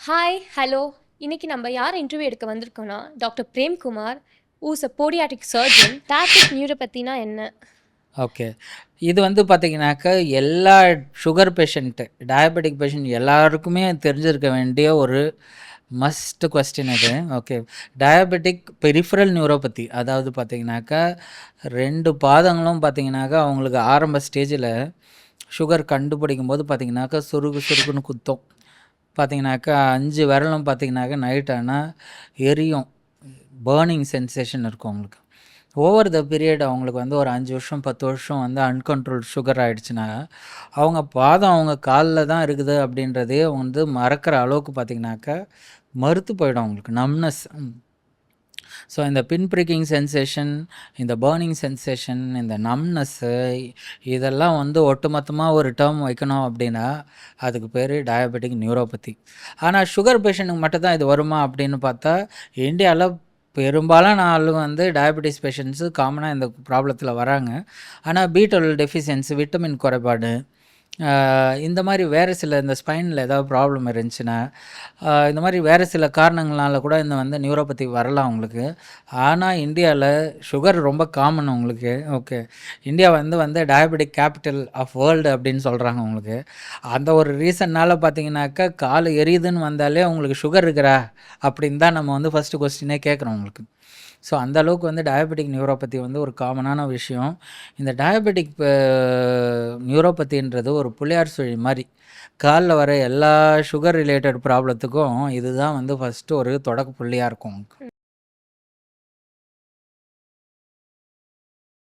Hi, hello. இன்னைக்கு நம்ம யார் இன்டர்வியூ எடுக்க வந்திருக்கோம்னா, doctor Premkumar who's a podiatric surgeon. டாக்டிக் நியூரோபதினா என்ன? ஓகே. இது வந்து பார்த்தீங்கன்னாக்கா, எல்லா சுகர் பேஷண்ட்டு, டயபெட்டிக் பேஷண்ட் எல்லாருக்குமே தெரிஞ்சிருக்க வேண்டிய ஒரு மஸ்ட் கொஸ்டின் இது. ஓகே. டயபெட்டிக் பெரிஃபரல் நியூரோபதி அதாவது பார்த்தீங்கன்னாக்கா, 2 பாதங்களும் பார்த்தீங்கன்னாக்கா, அவங்களுக்கு ஆரம்ப ஸ்டேஜில் சுகர் கண்டுபிடிக்கும்போது பார்த்தீங்கன்னாக்கா, சுருக்கு சுருக்குன்னு குத்தும். பார்த்தீங்கன்னாக்கா, 5 விரலும் பார்த்தீங்கன்னாக்கா, நைட் ஆனா எரியும். பர்னிங் சென்சேஷன் இருக்கும் அவங்களுக்கு. ஓவர் த பீரியட் அவங்களுக்கு வந்து ஒரு 5 வருஷம் 10 வருஷம் வந்து அன்கண்ட்ரோல்ட் சுகர் ஆகிடுச்சுன்னா, அவங்க பாதம் அவங்க காலில் தான் இருக்குது அப்படின்றதே வந்து மறக்கிற அளவுக்கு பார்த்திங்கனாக்கா மறுத்து போயிடும் அவங்களுக்கு நம்னஸ். ஸோ இந்த பின் ப்ரிக்கிங் சென்சேஷன், இந்த பர்னிங் சென்சேஷன், இந்த நம்னஸ்ஸு இதெல்லாம் வந்து ஒட்டுமொத்தமாக ஒரு டேர்ம் வைக்கணும் அப்படின்னா அதுக்கு பேர் டயபெட்டிக் நியூரோபதி. ஆனால் சுகர் பேஷண்ட்டுக்கு மட்டும் தான் இது வருமா அப்படின்னு பார்த்தா, இந்தியாவில் பெரும்பாலான ஆள் வந்து டயபெட்டிஸ் பேஷண்ட்ஸு காமனாக இந்த ப்ராப்ளத்தில் வராங்க. ஆனால் B12 டெஃபிஷியன்சி, விட்டமின் குறைபாடு, இந்த மாதிரி வேறு சில இந்த ஸ்பைனில் ஏதாவது ப்ராப்ளம் இருந்துச்சுன்னா, இந்த மாதிரி வேறு சில காரணங்களால் கூட இந்த வந்து நியூரோபதி வரலாம் அவங்களுக்கு. ஆனால் இந்தியாவில் சுகர் ரொம்ப காமன் உங்களுக்கு. ஓகே. இந்தியா வந்து டயபெட்டிக் கேபிட்டல் ஆஃப் வேர்ல்டு அப்படின்னு சொல்கிறாங்க உங்களுக்கு. அந்த ஒரு ரீசன்னால் பார்த்தீங்கன்னாக்கா, கால் எரியுதுன்னு வந்தாலே உங்களுக்கு சுகர் இருக்கிறா அப்படின்னு தான் நம்ம வந்து ஃபஸ்ட்டு கொஸ்டினே கேட்குறோம் உங்களுக்கு. ஸோ அந்த அளவுக்கு வந்து டயபெட்டிக் நியூரோபதி வந்து ஒரு காமனான விஷயம். இந்த டயபெட்டிக் நியூரோபதின்றது ஒரு புள்ளையார் சுழி மாதிரி. காலில் வர எல்லா சுகர் ரிலேட்டட் ப்ராப்ளத்துக்கும் இதுதான் வந்து ஃபஸ்ட்டு ஒரு தொடக்க புள்ளியாக இருக்கும்.